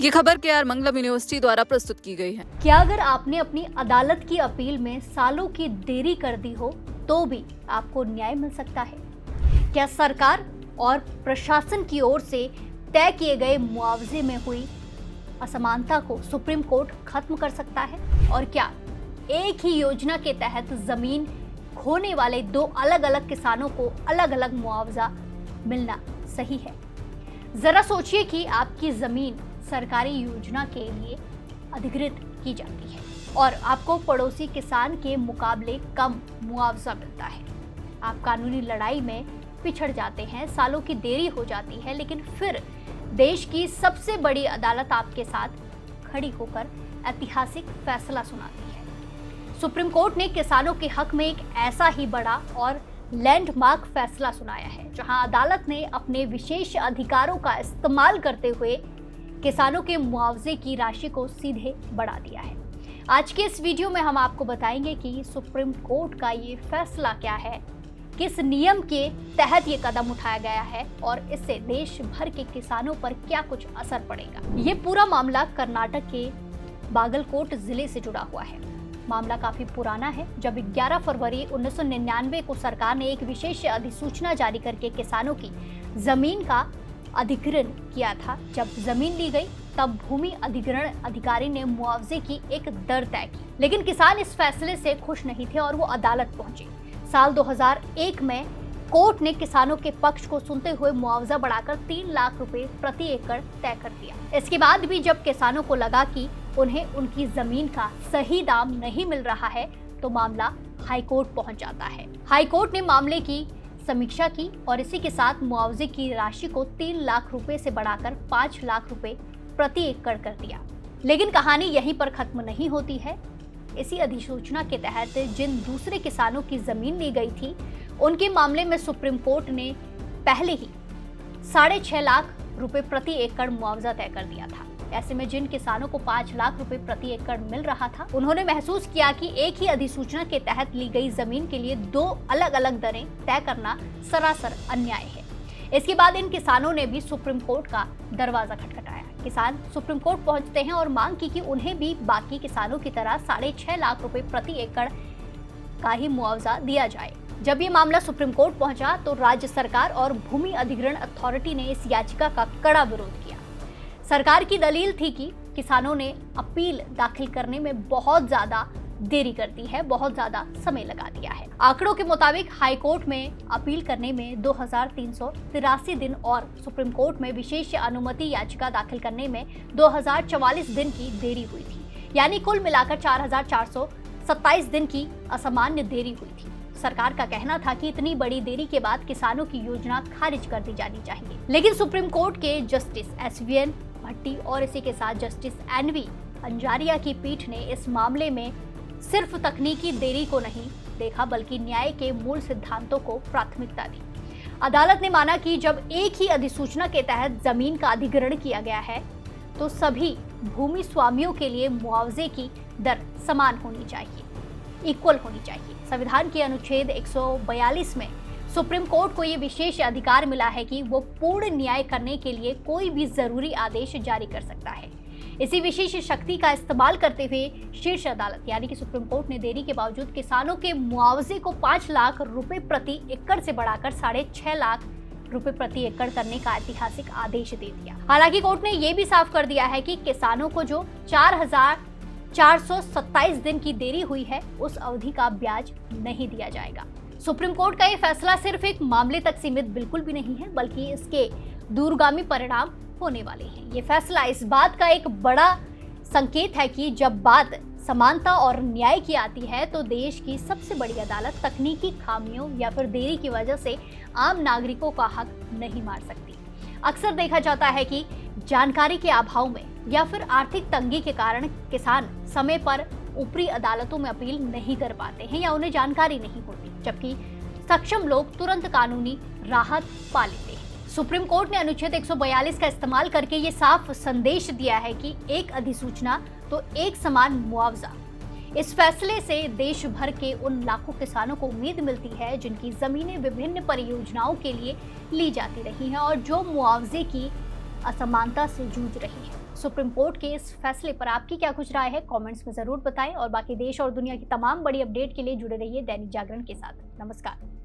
ये खबर केआर मंगलम यूनिवर्सिटी द्वारा प्रस्तुत की गई है। क्या अगर आपने अपनी अदालत की अपील में सालों की देरी कर दी हो तो भी आपको न्याय मिल सकता है? क्या सरकार और प्रशासन की ओर से तय किए गए मुआवजे में हुई असमानता को सुप्रीम कोर्ट खत्म कर सकता है? और क्या एक ही योजना के तहत जमीन खोने वाले दो अलग अलग किसानों को अलग अलग मुआवजा मिलना सही है? जरा सोचिए कि आपकी जमीन सरकारी योजना के लिए अधिकृत की जाती है और आपको पड़ोसी किसान के मुकाबले कम मुआवजा मिलता है। आप कानूनी लड़ाई में पिछड़ जाते हैं, सालों की देरी हो जाती है, लेकिन फिर देश की सबसे बड़ी अदालत आपके साथ खड़ी होकर ऐतिहासिक फैसला सुनाती है। सुप्रीम कोर्ट ने किसानों के हक में एक ऐसा ही बड़ा और लैंडमार्क फैसला सुनाया है, जहां अदालत ने अपने विशेष अधिकारों का इस्तेमाल करते हुए किसानों के मुआवजे की राशि को सीधे बढ़ा दिया है। आज के इस वीडियो में हम आपको बताएंगे कि सुप्रीम कोर्ट का ये फैसला क्या है, किस नियम के तहत ये कदम उठाया गया है और इससे देश भर के किसानों पर क्या कुछ असर पड़ेगा। ये पूरा मामला कर्नाटक के बागलकोट जिले से जुड़ा हुआ है। मामला काफी पुराना है। जब 11 फरवरी 1999 को सरकार ने एक विशेष अधिसूचना जारी करके किसानों की जमीन का अधिग्रहण किया था। जब जमीन ली गई तब भूमि अधिग्रहण अधिकारी ने मुआवजे की एक दर तय की, लेकिन किसान इस फैसले से खुश नहीं थे और वो अदालत पहुंचे। साल 2001 में कोर्ट ने किसानों के पक्ष को सुनते हुए मुआवजा बढ़ाकर 3 लाख रुपए प्रति एकड़ तय कर दिया। इसके बाद भी जब किसानों को लगा कि उन्हें उनकी जमीन का सही दाम नहीं मिल रहा है तो मामला हाईकोर्ट पहुंच जाता है। हाईकोर्ट ने मामले की समीक्षा की और इसी के साथ मुआवजे की राशि को 3 लाख रुपए से बढ़ाकर 5 लाख रुपए प्रति एकड़ कर दिया। लेकिन कहानी यहीं पर खत्म नहीं होती है। इसी अधिसूचना के तहत जिन दूसरे किसानों की जमीन ली गई थी उनके मामले में सुप्रीम कोर्ट ने पहले ही 6.5 लाख रुपए प्रति एकड़ मुआवजा तय कर दिया था। ऐसे में जिन किसानों को 5 लाख रुपए प्रति एकड़ मिल रहा था, उन्होंने महसूस किया कि एक ही अधिसूचना के तहत ली गई जमीन के लिए 2 अलग अलग दरें तय करना सरासर अन्याय है। इसके बाद इन किसानों ने भी सुप्रीम कोर्ट का दरवाजा खटखटाया। किसान सुप्रीम कोर्ट पहुंचते हैं और मांग की कि उन्हें भी बाकी किसानों की तरह 6.5 लाख रुपए प्रति एकड़ का ही मुआवजा दिया जाए। जब ये मामला सुप्रीम कोर्ट पहुंचा तो राज्य सरकार और भूमि अधिग्रहण अथॉरिटी ने इस याचिका का कड़ा विरोध किया। सरकार की दलील थी कि किसानों ने अपील दाखिल करने में बहुत ज्यादा देरी कर दी है, बहुत ज्यादा समय लगा दिया है। आंकड़ों के मुताबिक हाई कोर्ट में अपील करने में 2383 दिन और सुप्रीम कोर्ट में विशेष अनुमति याचिका दाखिल करने में 2044 दिन की देरी हुई थी। यानी कुल मिलाकर 4427 दिन की असामान्य देरी हुई थी। सरकार का कहना था कि इतनी बड़ी देरी के बाद किसानों की योजना खारिज कर दी जानी चाहिए, लेकिन सुप्रीम कोर्ट के जस्टिस SVN भट्टी और इसी के साथ जस्टिस NV अंजारिया की पीठ ने इस मामले में सिर्फ तकनीकी देरी को नहीं देखा, बल्कि न्याय के मूल सिद्धांतों को प्राथमिकता दी। अदालत ने माना कि जब एक ही अधिसूचना के तहत जमीन का अधिग्रहण किया गया है तो सभी भूमि स्वामियों के लिए मुआवजे की दर समान होनी चाहिए, इक्वल होनी चाहिए। संविधान के अनुच्छेद 142 में सुप्रीम कोर्ट को ये विशेष अधिकार मिला है कि वो पूर्ण न्याय करने के लिए कोई भी जरूरी आदेश जारी कर सकता है। इसी विशेष शक्ति का इस्तेमाल करते हुए शीर्ष अदालत यानी कि सुप्रीम कोर्ट ने देरी के बावजूद किसानों के मुआवजे को 5 लाख रुपए प्रति एकड़ से बढ़ाकर 6.5 लाख रुपए प्रति एकड़ करने का ऐतिहासिक आदेश दे दिया। हालांकि कोर्ट ने यह भी साफ कर दिया है कि किसानों को जो 4427 दिन की देरी हुई है उस अवधि का ब्याज नहीं दिया जाएगा। सुप्रीम कोर्ट का ये फैसला सिर्फ एक मामले तक सीमित बिल्कुल भी नहीं है, बल्कि इसके दूरगामी परिणाम होने वाले हैं। ये फैसला इस बात का एक बड़ा संकेत है कि जब बात समानता और न्याय की आती है तो देश की सबसे बड़ी अदालत तकनीकी खामियों या फिर देरी की वजह से आम नागरिकों का हक नहीं मार सकती। अक्सर देखा जाता है कि जानकारी के अभाव में या फिर आर्थिक तंगी के कारण किसान समय पर ऊपरी अदालतों में अपील नहीं कर पाते हैं या उन्हें जानकारी नहीं होती, जबकि सक्षम लोग तुरंत कानूनी राहत पा लेते हैं। सुप्रीम कोर्ट ने अनुच्छेद 142 का इस्तेमाल करके ये साफ संदेश दिया है कि एक अधिसूचना तो एक समान मुआवजा। इस फैसले से देश भर के उन लाखों किसानों को उम्मीद मिलती है जिनकी जमीनें विभिन्न परियोजनाओं के लिए ली जाती रही हैं और जो मुआवजे की असमानता से जूझ रही है। सुप्रीम कोर्ट के इस फैसले पर आपकी क्या कुछ राय है, कमेंट्स में जरूर बताएं और बाकी देश और दुनिया की तमाम बड़ी अपडेट के लिए जुड़े रहिए दैनिक जागरण के साथ। नमस्कार।